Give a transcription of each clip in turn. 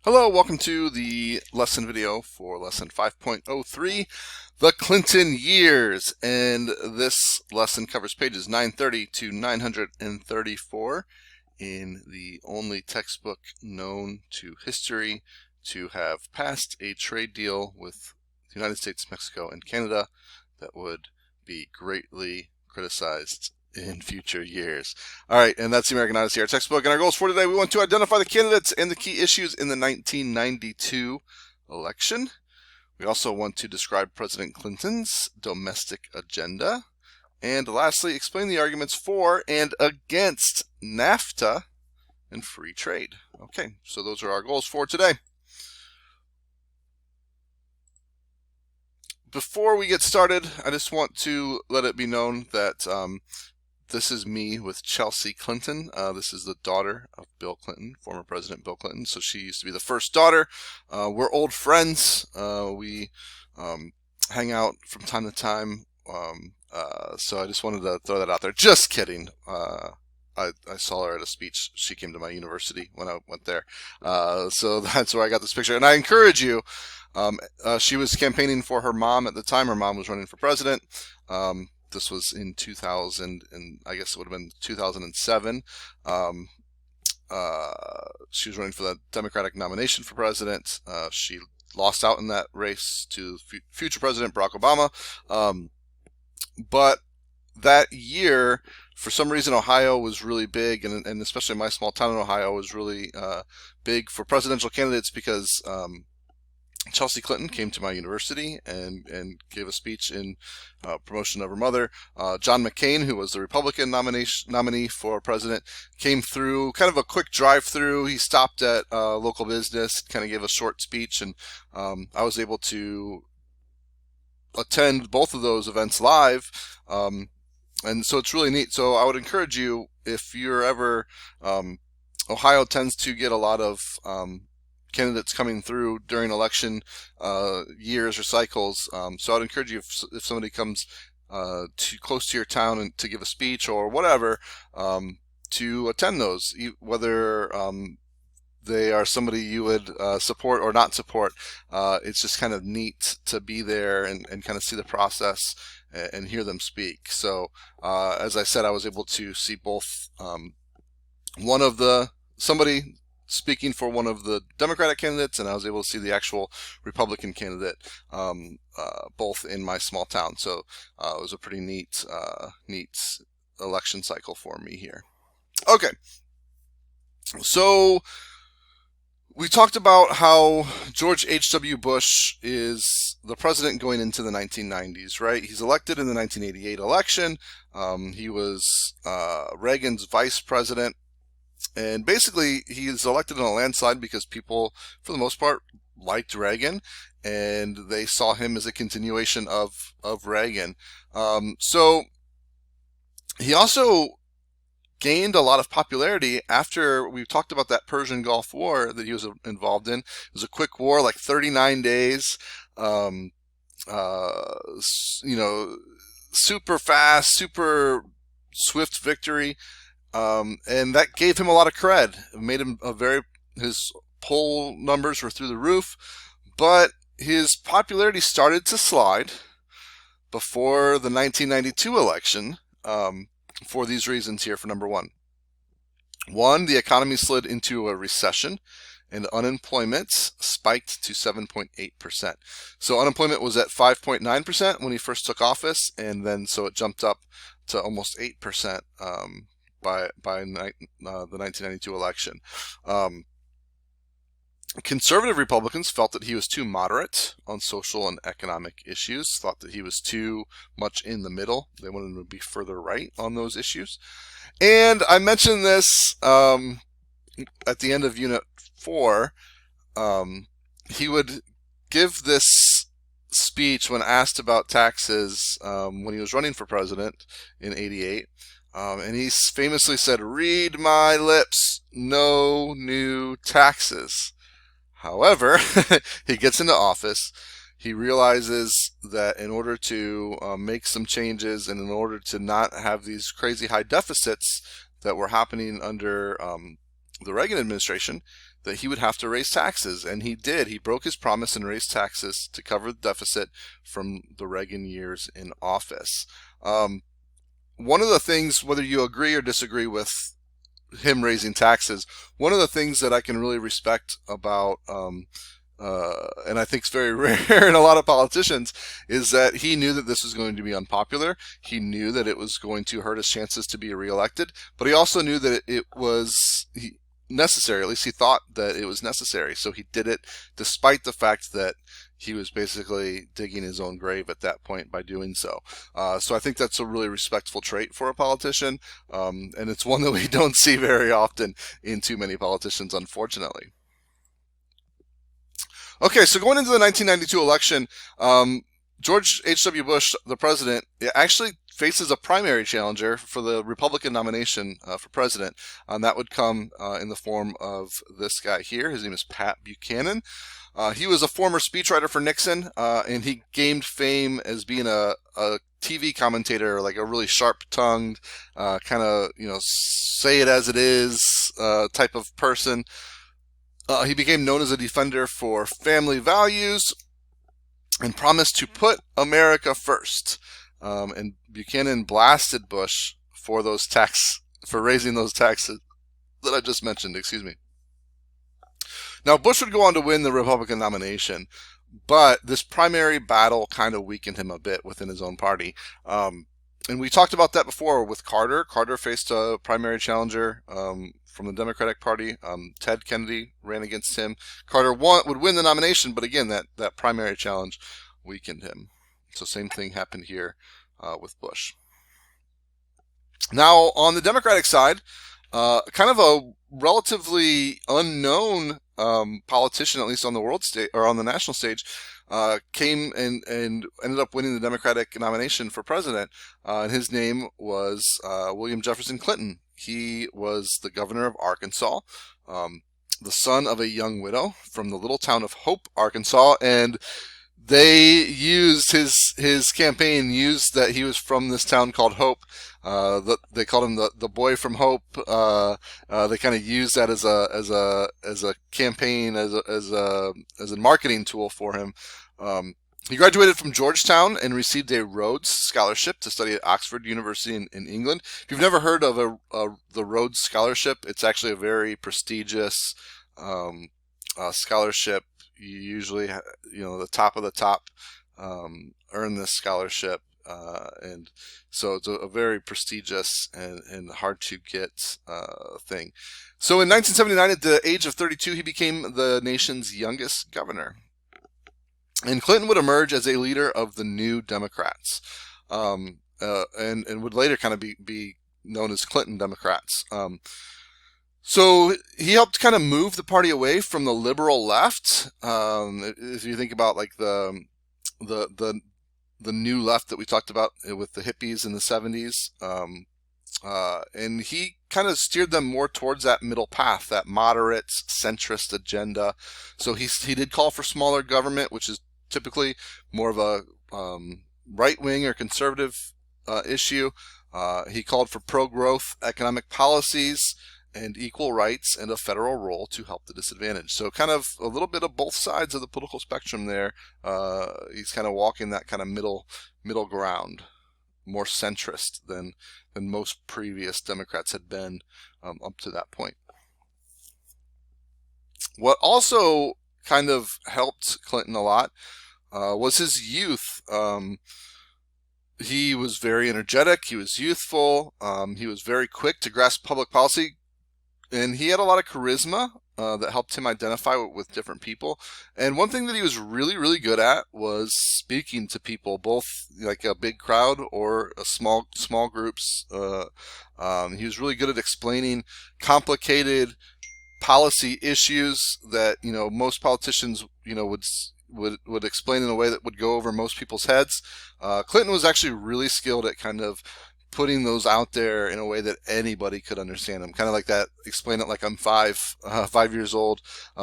Hello, welcome to the lesson video for lesson 5.03, the Clinton years. And this lesson covers pages 930 to 934 in the only textbook known to history to have passed a trade deal with the United States, Mexico, and Canada that would be greatly criticized in future years. All right, and that's the American Odyssey, our textbook. And our goals for today, we want to identify the candidates and the key issues in the 1992 election. We also want to describe President Clinton's domestic agenda. And lastly, explain the arguments for and against NAFTA and free trade. Okay, so those are our goals for today. Before we get started, I just want to let it be known that this is me with Chelsea Clinton. This is the daughter of Bill Clinton, former President Bill Clinton. So she used to be the first daughter. We're old friends. We hang out from time to time. So I just wanted to throw that out there. Just kidding. I saw her at a speech. She came to my university when I went there. So that's where I got this picture. And I encourage you. She was campaigning for her mom at the time. Her mom was running for president. This was in 2000, and I guess it would have been 2007. She was running for the Democratic nomination for president. She lost out in that race to future President Barack Obama. But that year, for some reason, Ohio was really big, and especially my small town in Ohio was really big for presidential candidates because Chelsea Clinton came to my university and gave a speech in promotion of her mother. John McCain, who was the Republican nominee for president, came through, kind of a quick drive-through. He stopped at a local business, kind of gave a short speech, and I was able to attend both of those events live. And so it's really neat. So I would encourage you, if you're ever, Ohio tends to get a lot of candidates coming through during election years or cycles. So I'd encourage you, if somebody comes too close to your town and to give a speech or whatever, to attend those, whether they are somebody you would support or not support. It's just kind of neat to be there and kind of see the process and hear them speak. So as I said, I was able to see both somebody speaking for one of the Democratic candidates, and I was able to see the actual Republican candidate, both in my small town. So it was a pretty neat election cycle for me here. Okay, so we talked about how George H.W. Bush is the president going into the 1990s, right? He's elected in the 1988 election. He was Reagan's vice president. And basically, he is elected in a landslide because people, for the most part, liked Reagan, and they saw him as a continuation of Reagan. So he also gained a lot of popularity after we talked about that Persian Gulf War that he was involved in. It was a quick war, like 39 days. Super fast, super swift victory. And that gave him a lot of cred. It made him his poll numbers were through the roof, but his popularity started to slide before the 1992 election, for these reasons here. For number one, the economy slid into a recession and unemployment spiked to 7.8%. So unemployment was at 5.9% when he first took office, and then so it jumped up to almost 8%. By the 1992 election. Conservative Republicans felt that he was too moderate on social and economic issues, thought that he was too much in the middle. They wanted him to be further right on those issues. And I mentioned this at the end of Unit 4. He would give this speech when asked about taxes when he was running for president in '88. And he famously said, "Read my lips, no new taxes." However, he gets into office. He realizes that in order to make some changes and in order to not have these crazy high deficits that were happening under the Reagan administration, that he would have to raise taxes, and he did. He broke his promise and raised taxes to cover the deficit from the Reagan years in office. One of the things, whether you agree or disagree with him raising taxes, one of the things that I can really respect about and I think it's very rare in a lot of politicians, is that he knew that this was going to be unpopular. He knew that it was going to hurt his chances to be reelected, but he also knew that it was necessary. At least he thought that it was necessary. So he did it despite the fact that he was basically digging his own grave at that point by doing so. So I think that's a really respectful trait for a politician, and it's one that we don't see very often in too many politicians, unfortunately. Okay, so going into the 1992 election, George H.W. Bush, the president, actually faces a primary challenger for the Republican nomination for president. That would come in the form of this guy here. His name is Pat Buchanan. He was a former speechwriter for Nixon, and he gained fame as being a TV commentator, like a really sharp-tongued, kind of, say it as it is type of person. He became known as a defender for family values and promised to put America first. And Buchanan blasted Bush for for raising those taxes that I just mentioned. Excuse me. Now, Bush would go on to win the Republican nomination, but this primary battle kind of weakened him a bit within his own party. And we talked about that before with Carter. Carter faced a primary challenger from the Democratic Party. Ted Kennedy ran against him. Carter would win the nomination, but again, that primary challenge weakened him. So same thing happened here with Bush. Now, on the Democratic side, kind of a relatively unknown politician, at least on the world stage or on the national stage, came and ended up winning the Democratic nomination for president. And his name was William Jefferson Clinton. He was the governor of Arkansas, the son of a young widow from the little town of Hope, Arkansas, and they used his campaign used that he was from this town called Hope. They called him the boy from Hope. They kind of used that as a campaign, as a marketing tool for him. He graduated from Georgetown and received a Rhodes Scholarship to study at Oxford University in England. If you've never heard of the Rhodes Scholarship, it's actually a very prestigious scholarship. You usually, the top of the top earn this scholarship, and so it's a very prestigious and hard to get thing. So in 1979, at the age of 32, he became the nation's youngest governor. And Clinton would emerge as a leader of the New Democrats, and would later kind of be known as Clinton Democrats. So he helped kind of move the party away from the liberal left. If you think about like the new left that we talked about with the hippies in the 70s, and he kind of steered them more towards that middle path, that moderate centrist agenda. So he did call for smaller government, which is typically more of a right-wing or conservative issue. He called for pro-growth economic policies and equal rights and a federal role to help the disadvantaged. So kind of a little bit of both sides of the political spectrum there. He's kind of walking that kind of middle ground, more centrist than most previous Democrats had been up to that point. What also kind of helped Clinton a lot was his youth. He was very energetic. He was youthful. He was very quick to grasp public policy. And he had a lot of charisma that helped him identify with different people. And one thing that he was really, really good at was speaking to people, both like a big crowd or a small groups. He was really good at explaining complicated policy issues that most politicians would explain in a way that would go over most people's heads. Clinton was actually really skilled at kind of putting those out there in a way that anybody could understand them. Kind of like that, explain it like I'm 5 years old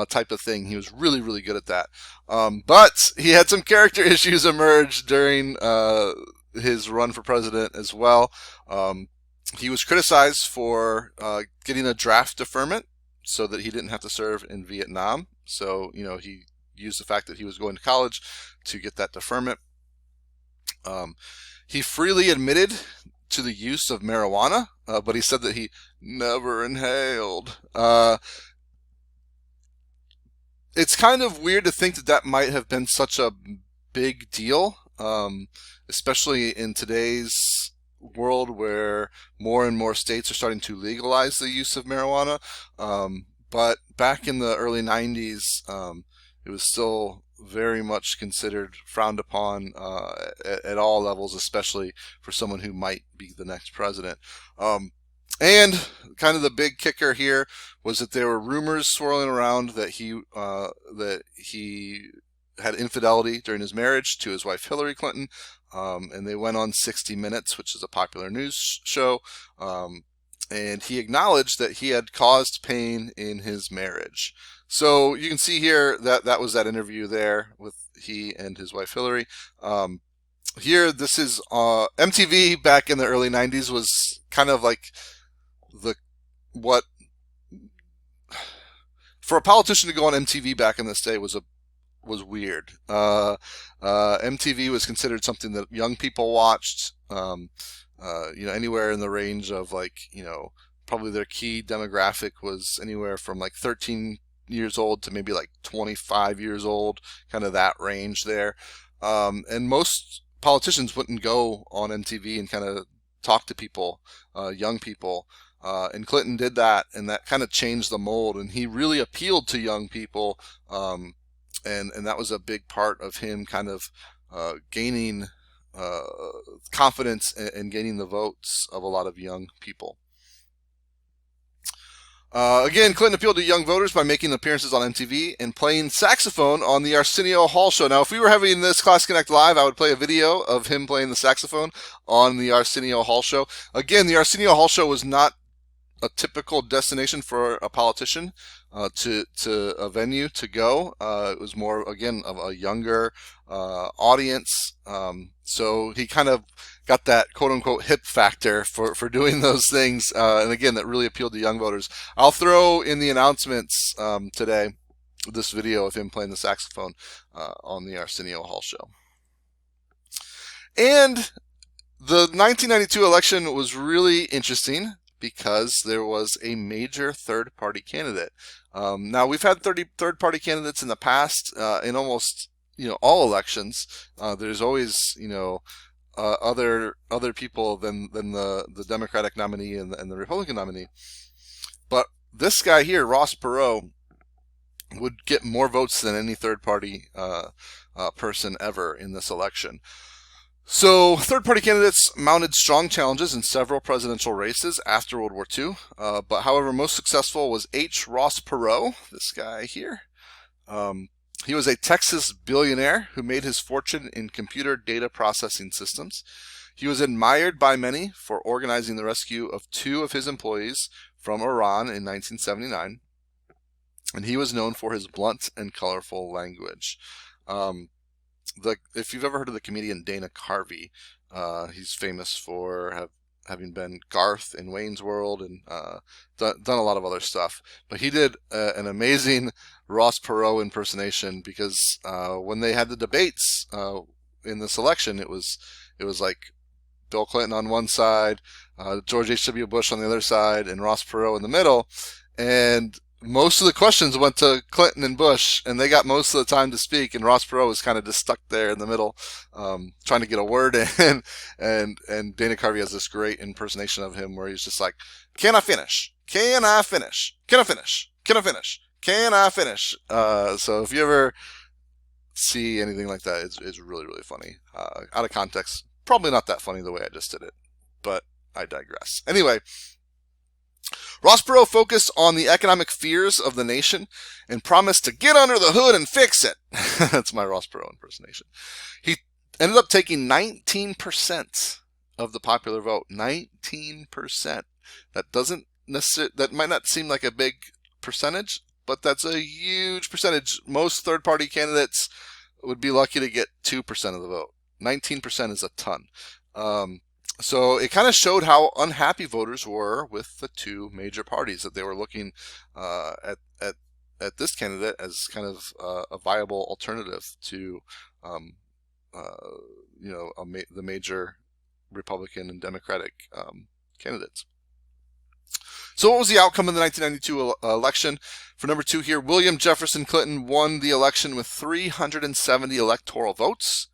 type of thing. He was really, really good at that. But he had some character issues emerge during his run for president as well. He was criticized for getting a draft deferment. so that he didn't have to serve in Vietnam. So, he used the fact that he was going to college to get that deferment. He freely admitted to the use of marijuana, but he said that he never inhaled. It's kind of weird to think that that might have been such a big deal, especially in today's world where more and more states are starting to legalize the use of marijuana. But back in the early 90s, it was still very much considered frowned upon at all levels, especially for someone who might be the next president. And kind of the big kicker here was that there were rumors swirling around that he had infidelity during his marriage to his wife Hillary Clinton, and they went on 60 Minutes, which is a popular news show, and he acknowledged that he had caused pain in his marriage. So you can see here that that was that interview there with he and his wife Hillary. Here, this is MTV back in the early 90s was kind of like what for a politician to go on MTV back in this day was weird. MTV was considered something that young people watched. Anywhere in the range of probably their key demographic was anywhere from like 13 years old to maybe like 25 years old, kind of that range there. And most politicians wouldn't go on MTV and kind of talk to people, young people. And Clinton did that, and that kind of changed the mold, and he really appealed to young people, and that was a big part of him kind of gaining confidence and gaining the votes of a lot of young people. Again, Clinton appealed to young voters by making appearances on MTV and playing saxophone on the Arsenio Hall show. Now, if we were having this Class Connect live, I would play a video of him playing the saxophone on the Arsenio Hall show. Again, the Arsenio Hall show was not a typical destination for a politician to a venue to go. It was more, again, of a younger audience. So he kind of got that quote-unquote hip factor for doing those things. And again, that really appealed to young voters. I'll throw in the announcements today this video of him playing the saxophone on the Arsenio Hall show. And the 1992 election was really interesting because there was a major third-party candidate. Now, we've had third-party candidates in the past in almost all elections. There's always other people than the Democratic nominee and the Republican nominee. But this guy here, Ross Perot, would get more votes than any third-party person ever in this election. So, third-party candidates mounted strong challenges in several presidential races after World War II. But however, most successful was H. Ross Perot, this guy here. He was a Texas billionaire who made his fortune in computer data processing systems. He was admired by many for organizing the rescue of 2 of his employees from Iran in 1979. And he was known for his blunt and colorful language. If you've ever heard of the comedian Dana Carvey, he's famous for having been Garth in Wayne's World and done a lot of other stuff. But he did an amazing Ross Perot impersonation because when they had the debates in this election, it was like Bill Clinton on one side, George H.W. Bush on the other side, and Ross Perot in the middle. And most of the questions went to Clinton and Bush, and they got most of the time to speak, and Ross Perot was kind of just stuck there in the middle, trying to get a word in, and Dana Carvey has this great impersonation of him where he's just like, can I finish? Can I finish? Can I finish? Can I finish? Can I finish? So if you ever see anything like that, it's really, really funny. Out of context, probably not that funny the way I just did it, but I digress. Anyway, Ross Perot focused on the economic fears of the nation and promised to get under the hood and fix it. That's my Ross Perot impersonation. He ended up taking 19% of the popular vote. 19%. That might not seem like a big percentage, but that's a huge percentage. Most third-party candidates would be lucky to get 2% of the vote. 19% is a ton. So it kind of showed how unhappy voters were with the two major parties, that they were looking at this candidate as kind of a viable alternative to um, the major Republican and Democratic candidates. So what was the outcome of the 1992 election? For number 2 here, William Jefferson Clinton won the election with 370 electoral votes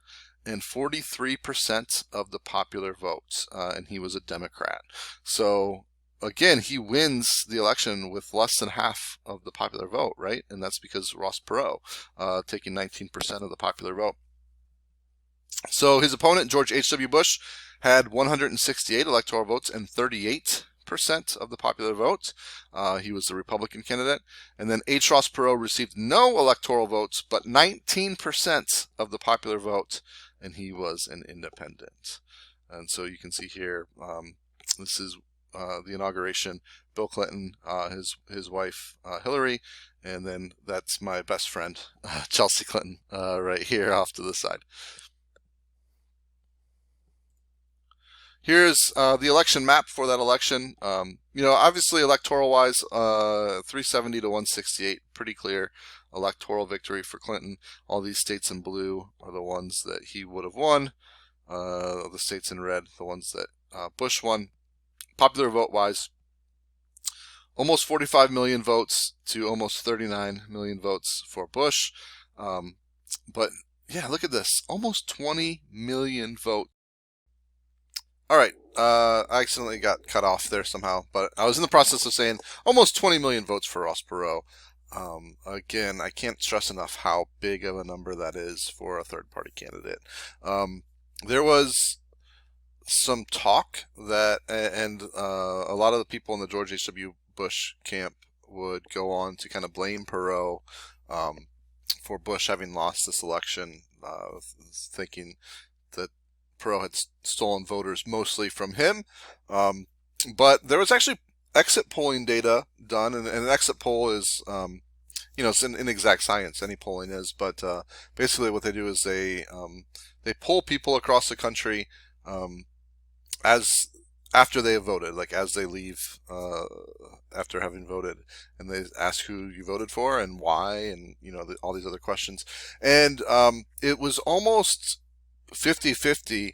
and 43% of the popular vote, and he was a Democrat. So again, he wins the election with less than half of the popular vote, right? And that's because Ross Perot taking 19% of the popular vote. So his opponent, George H.W. Bush, had 168 electoral votes and 38% of the popular vote. He was the Republican candidate. And then H. Ross Perot received no electoral votes, but 19% of the popular vote, and he was an independent. And so you can see here, this is the inauguration. Bill Clinton, his wife Hillary, and then that's my best friend Chelsea Clinton right here off to the side. Here's the election map for that election. Obviously electoral-wise, 370 to 168, pretty clear electoral victory for Clinton. All these states in blue are the ones that he would have won. The states in red, the ones that Bush won. Popular vote-wise, almost 45 million votes to almost 39 million votes for Bush. But yeah, look at this, almost 20 million votes. All right, I accidentally got cut off there somehow, but I was in the process of saying almost 20 million votes for Ross Perot. Again, I can't stress enough how big of a number that is for a third-party candidate. There was some talk that, and a lot of the people in the George H.W. Bush camp would go on to kind of blame Perot for Bush having lost this election, thinking that Perot had stolen voters mostly from him. But there was actually exit polling data done, and an exit poll is, it's an inexact science, any polling is, but basically what they do is they poll people across the country as after they have voted, like as they leave after having voted, and they ask who you voted for and why, and all these other questions. And it was almost 50-50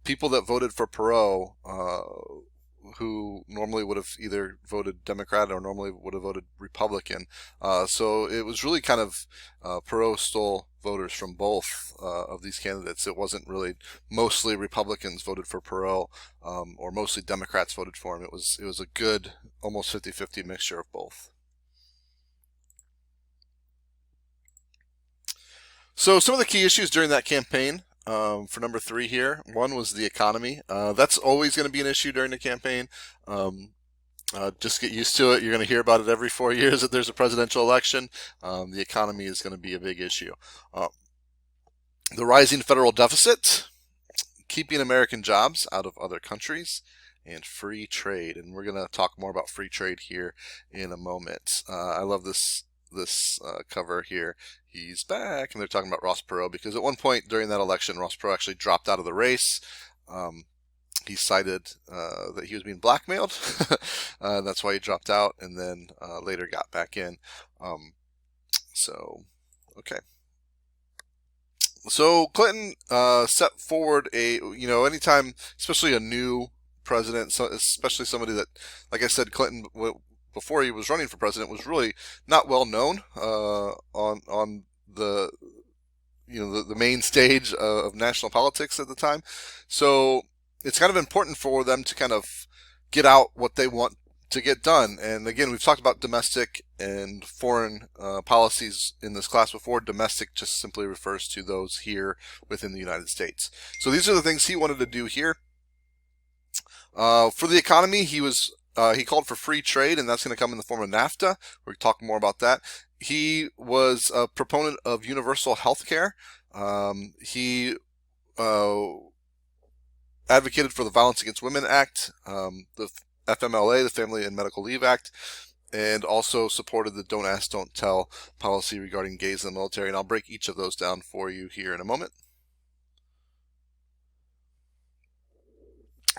people that voted for Perot who normally would have either voted Democrat or normally would have voted Republican. So it was really kind of Perot stole voters from both of these candidates. It wasn't really mostly Republicans voted for Perot or mostly Democrats voted for him. It was a good almost 50-50 mixture of both. So some of the key issues during that campaign, for number 3 here, one was the economy. That's always going to be an issue during the campaign. Just get used to it. You're going to hear about it every 4 years that there's a presidential election. The economy is going to be a big issue. The rising federal deficit, keeping American jobs out of other countries, and free trade. And we're going to talk more about free trade here in a moment. I love this cover here. He's back, and they're talking about Ross Perot because at one point during that election, Ross Perot actually dropped out of the race. He cited that he was being blackmailed. That's why he dropped out, and then later got back in. Okay. So Clinton set forward anytime, especially a new president, especially somebody that, like I said, Clinton, before he was running for president, was really not well known on the the main stage of national politics at the time. So it's kind of important for them to kind of get out what they want to get done. And again, we've talked about domestic and foreign policies in this class before. Domestic just simply refers to those here within the United States. So these are the things he wanted to do here. For the economy, he called for free trade, and that's going to come in the form of NAFTA. We'll talk more about that. He was a proponent of universal health care. He advocated for the Violence Against Women Act, the FMLA, the Family and Medical Leave Act, and also supported the Don't Ask, Don't Tell policy regarding gays in the military. And I'll break each of those down for you here in a moment.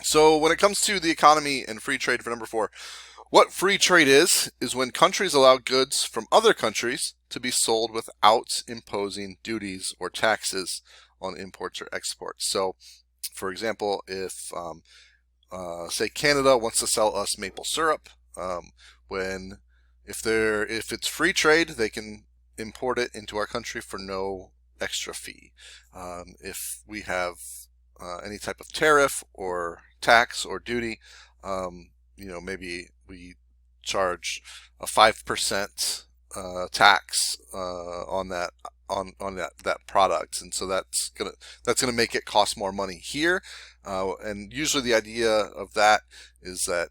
So when it comes to the economy and free trade for number 4, what free trade is when countries allow goods from other countries to be sold without imposing duties or taxes on imports or exports. So, for example, if say Canada wants to sell us maple syrup, when if it's free trade, they can import it into our country for no extra fee. If we have any type of tariff or tax or duty, maybe we charge a 5% tax on that product, and so that's gonna make it cost more money here. And usually the idea of that is that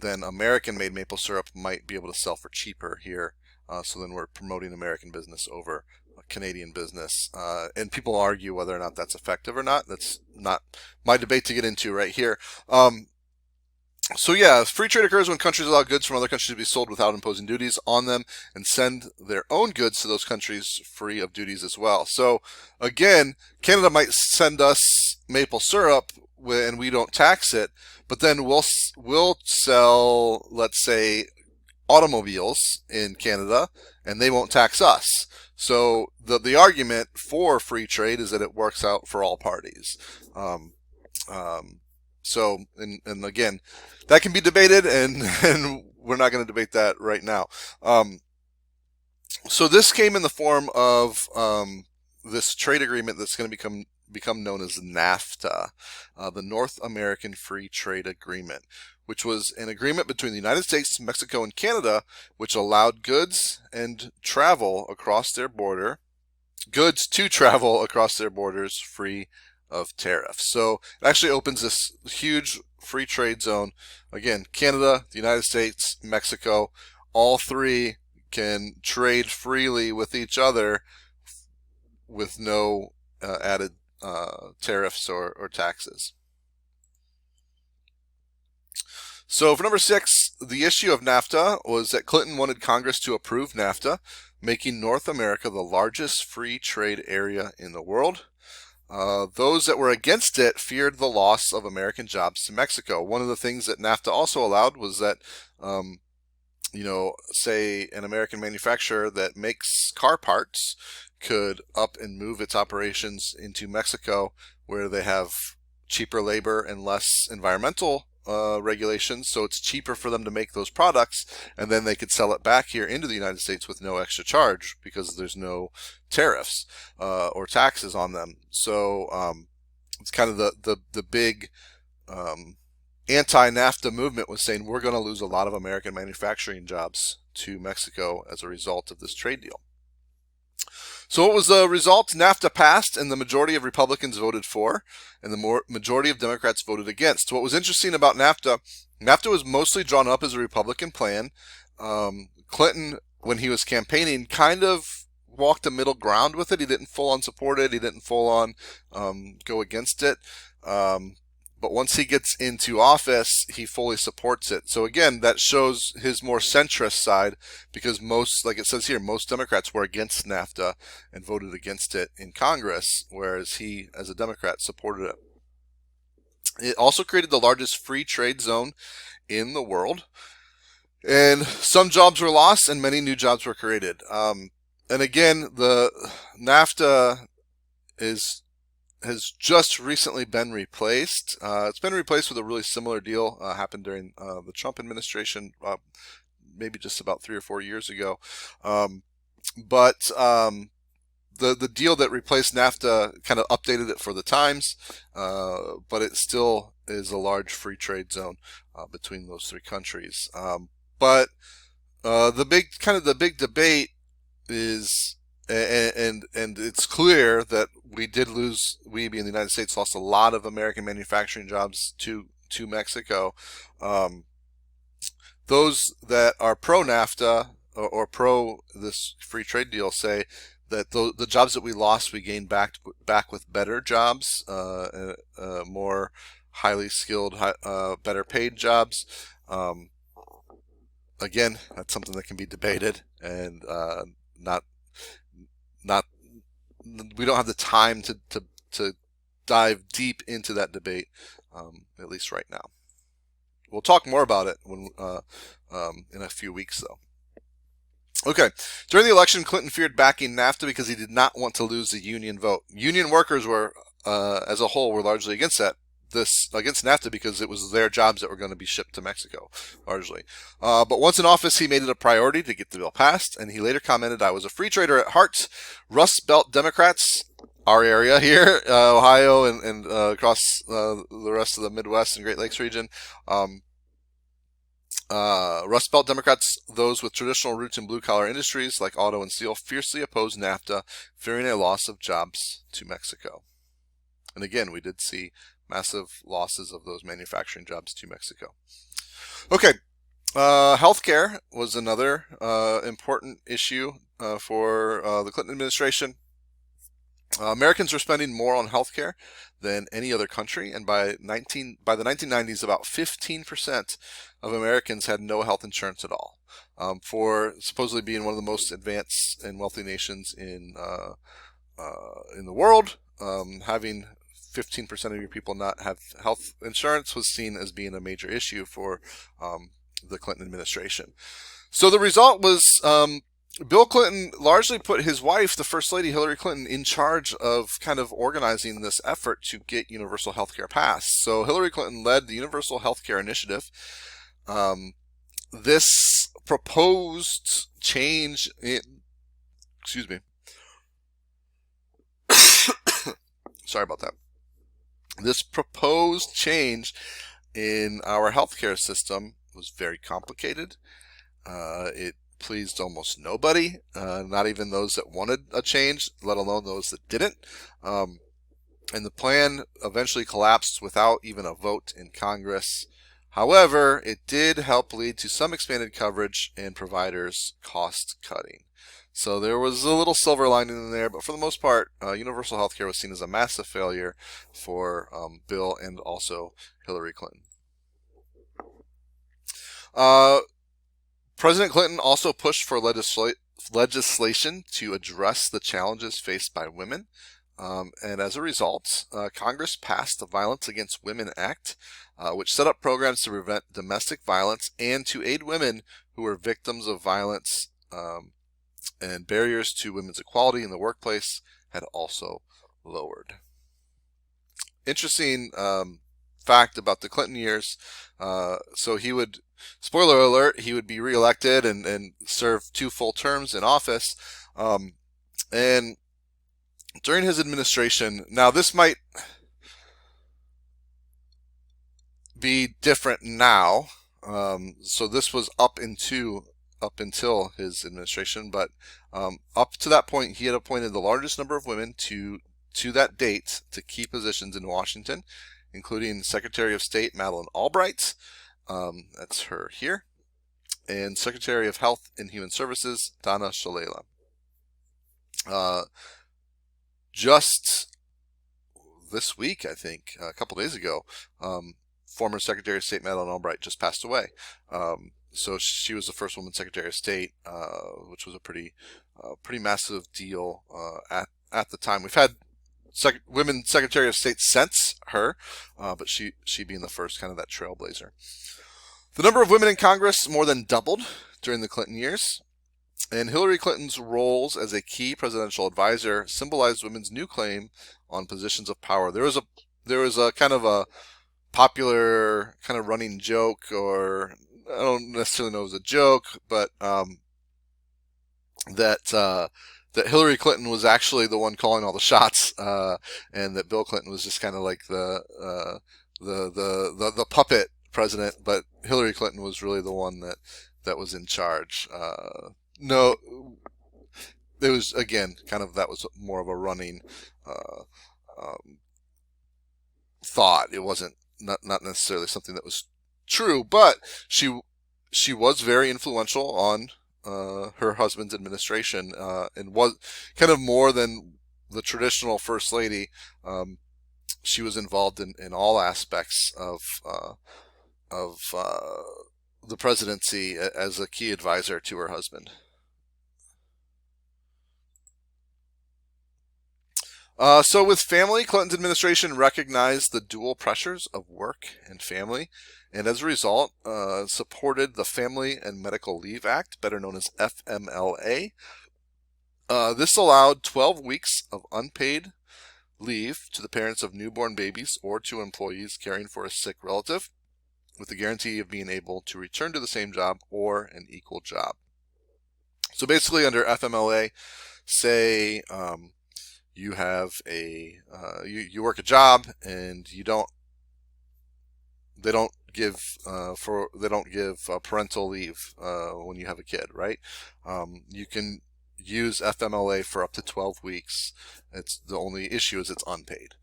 then American-made maple syrup might be able to sell for cheaper here. So then we're promoting American business over Canadian business. And people argue whether or not that's effective or not. That's not my debate to get into right here. So yeah, free trade occurs when countries allow goods from other countries to be sold without imposing duties on them and send their own goods to those countries free of duties as well. So again, Canada might send us maple syrup and we don't tax it, but then we'll sell, let's say, automobiles in Canada and they won't tax us. So the argument for free trade is that it works out for all parties. Um, um, and again, that can be debated, and and we're not going to debate that right now. So this came in the form of this trade agreement that's going to become known as NAFTA, the North American Free Trade Agreement, which was an agreement between the United States, Mexico, and Canada, which allowed goods to travel across their borders free of tariffs. So it actually opens this huge free trade zone. Again, Canada, the United States, Mexico, all three can trade freely with each other with no added tariffs or taxes. So for number 6, the issue of NAFTA was that Clinton wanted Congress to approve NAFTA, making North America the largest free trade area in the world. Those that were against it feared the loss of American jobs to Mexico. One of the things that NAFTA also allowed was that, say an American manufacturer that makes car parts could up and move its operations into Mexico, where they have cheaper labor and less environmental regulations, so it's cheaper for them to make those products, and then they could sell it back here into the United States with no extra charge because there's no tariffs or taxes on them. So it's kind of the big anti-NAFTA movement was saying we're going to lose a lot of American manufacturing jobs to Mexico as a result of this trade deal. So what was the result? NAFTA passed, and the majority of Republicans voted for, and the majority of Democrats voted against. What was interesting about NAFTA was mostly drawn up as a Republican plan. Clinton, when he was campaigning, kind of walked a middle ground with it. He didn't full on support it. He didn't full on go against it. But once he gets into office, he fully supports it. So again, that shows his more centrist side, because most, like it says here, most Democrats were against NAFTA and voted against it in Congress, whereas he, as a Democrat, supported it. It also created the largest free trade zone in the world, and some jobs were lost and many new jobs were created. And again, the NAFTA has just recently been replaced. It's been replaced with a really similar deal happened during the Trump administration, maybe just about 3 or 4 years ago. But the deal that replaced NAFTA kind of updated it for the times, but it still is a large free trade zone between those 3 countries. But the big debate is, and it's clear that we being the United States, lost a lot of American manufacturing jobs to Mexico. Those that are pro NAFTA or pro this free trade deal say that the jobs that we lost, we gained back with better jobs, more highly skilled, better paid jobs. Again, that's something that can be debated, and not we don't have the time to dive deep into that debate at least right now. We'll talk more about it when in a few weeks, though. Okay. During the election, Clinton feared backing NAFTA because he did not want to lose the union vote. Union workers were, as a whole, were largely against against NAFTA because it was their jobs that were going to be shipped to Mexico, largely. But once in office, he made it a priority to get the bill passed, and he later commented, "I was a free trader at heart. Rust Belt Democrats, our area here, Ohio, and across the rest of the Midwest and Great Lakes region, Rust Belt Democrats, those with traditional roots in blue-collar industries like auto and steel, fiercely opposed NAFTA, fearing a loss of jobs to Mexico." And again, we did see massive losses of those manufacturing jobs to Mexico. Okay, healthcare was another important issue for the Clinton administration. Americans were spending more on healthcare than any other country, and by the 1990s, about 15% of Americans had no health insurance at all. For supposedly being one of the most advanced and wealthy nations in the world, having 15% of your people not have health insurance was seen as being a major issue for the Clinton administration. So the result was Bill Clinton largely put his wife, the First Lady Hillary Clinton, in charge of kind of organizing this effort to get universal health care passed. So Hillary Clinton led the Universal Health Care Initiative. This proposed change excuse me. Sorry about that. This proposed change in our healthcare system was very complicated. It pleased almost nobody, not even those that wanted a change, let alone those that didn't. And the plan eventually collapsed without even a vote in Congress. However, it did help lead to some expanded coverage and providers cost cutting. So there was a little silver lining in there, but for the most part, universal health care was seen as a massive failure for Bill and also Hillary Clinton. President Clinton also pushed for legislation to address the challenges faced by women. And as a result, Congress passed the Violence Against Women Act, which set up programs to prevent domestic violence and to aid women who were victims of violence, and barriers to women's equality in the workplace had also lowered. Interesting fact about the Clinton years. So he would, spoiler alert, he would be reelected and serve 2 full terms in office. And during his administration, now this might be different now. So this was up until his administration, but up to that point, he had appointed the largest number of women to that date to key positions in Washington, including Secretary of State Madeleine Albright, that's her here, and Secretary of Health and Human Services Donna Shalala. Just this week, I think, a couple days ago, former Secretary of State Madeleine Albright just passed away. So she was the first woman Secretary of State, which was a pretty massive deal at the time. We've had women Secretary of State since her, but she being the first, kind of that trailblazer. The number of women in Congress more than doubled during the Clinton years, and Hillary Clinton's roles as a key presidential advisor symbolized women's new claim on positions of power. There was a kind of a popular kind of running joke, or I don't necessarily know if it was a joke, but that Hillary Clinton was actually the one calling all the shots, and that Bill Clinton was just kind of like the puppet president, but Hillary Clinton was really the one that was in charge. No, it was, again, kind of, that was more of a running thought. It wasn't not necessarily something that was true, but she was very influential on her husband's administration, and was kind of more than the traditional first lady. She was involved in all aspects of the presidency as a key advisor to her husband. So with family, Clinton's administration recognized the dual pressures of work and family, and as a result, supported the Family and Medical Leave Act, better known as FMLA. This allowed 12 weeks of unpaid leave to the parents of newborn babies or to employees caring for a sick relative, with the guarantee of being able to return to the same job or an equal job. So basically, under FMLA, say you have you work a job and they don't give parental leave when you have a kid, right? You can use FMLA for up to 12 weeks. It's the only issue is it's unpaid,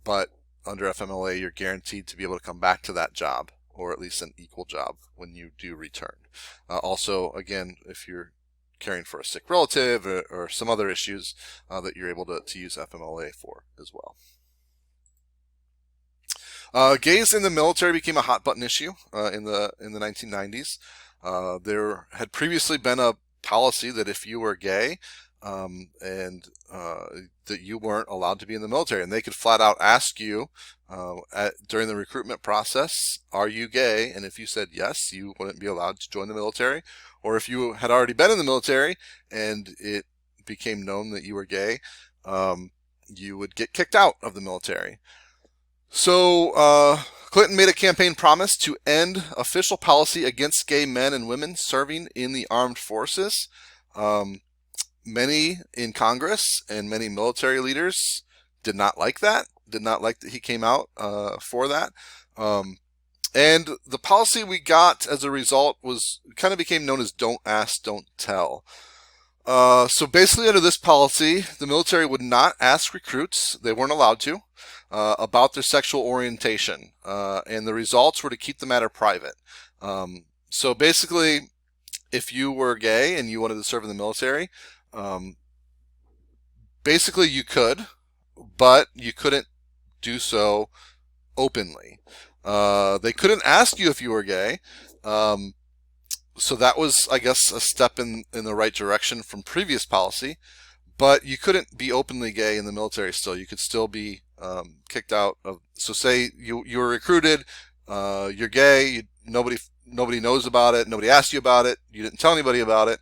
but under FMLA you're guaranteed to be able to come back to that job, or at least an equal job, when you do return. Also, again, if you're caring for a sick relative or some other issues, that you're able to use FMLA for as well. Gays in the military became a hot button issue in the 1990s. There had previously been a policy that if you were gay, and that you weren't allowed to be in the military, and they could flat out ask you during the recruitment process, are you gay? And if you said yes, you wouldn't be allowed to join the military. Or if you had already been in the military and it became known that you were gay, you would get kicked out of the military. So Clinton made a campaign promise to end official policy against gay men and women serving in the armed forces. Many in Congress and many military leaders did not like that, he came out for that. And the policy we got as a result kind of became known as Don't Ask, Don't Tell. So basically, under this policy, the military would not ask recruits, they weren't allowed to, about their sexual orientation, and the results were to keep the matter private. So basically, if you were gay and you wanted to serve in the military, basically you could, but you couldn't do so openly. They couldn't ask you if you were gay. So that was, I guess, a step in the right direction from previous policy, but you couldn't be openly gay in the military still. You could still be kicked out of. So say you were recruited, you're gay, nobody knows about it, nobody asked you about it, you didn't tell anybody about it,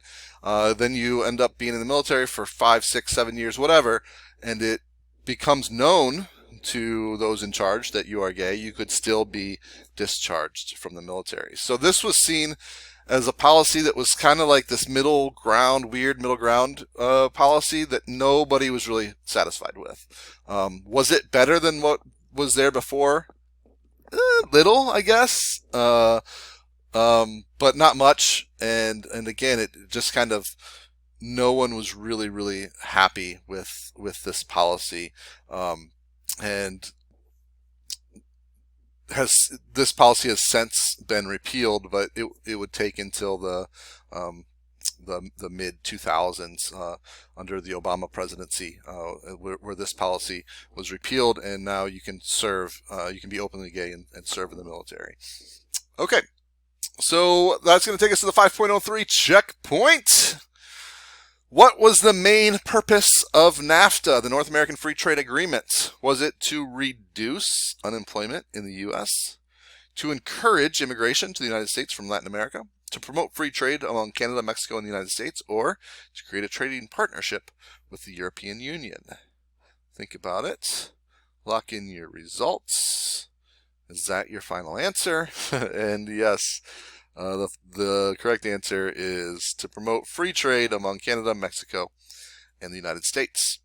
then you end up being in the military for 5, 6, 7 years, whatever, and it becomes known to those in charge that you are gay, you could still be discharged from the military. So this was seen as a policy that was kind of like this weird middle ground policy that nobody was really satisfied with. Was it better than what was there before? Little, I guess, but not much. And again, it just kind of, no one was really happy with this policy, and this policy has since been repealed, but it would take until the mid 2000s under the Obama presidency where this policy was repealed, and now you can serve, you can be openly gay and serve in the military. Okay, so that's going to take us to the 5.03 checkpoint. What was the main purpose of NAFTA, the North American Free Trade Agreement? Was it to reduce unemployment in the U.S., to encourage immigration to the United States from Latin America, to promote free trade among Canada, Mexico, and the United States, or to create a trading partnership with the European Union? Think about it. Lock in your results. Is that your final answer? And yes, the correct answer is to promote free trade among Canada, Mexico, and the United States.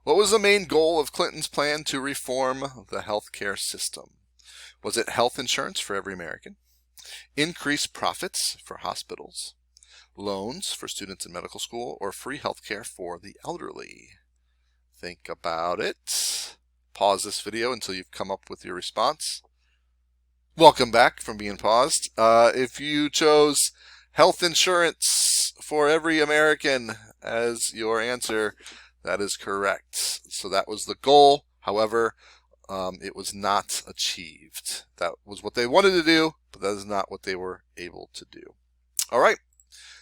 What was the main goal of Clinton's plan to reform the healthcare system? Was it health insurance for every American, increase profits for hospitals, loans for students in medical school, or free healthcare for the elderly? Think about it. Pause this video until you've come up with your response. Welcome back from being paused. If you chose health insurance for every American as your answer, that is correct. So that was the goal. However, it was not achieved. That was what they wanted to do, but that is not what they were able to do. All right.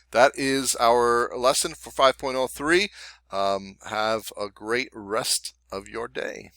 That is our lesson for 5.03. Have a great rest of your day.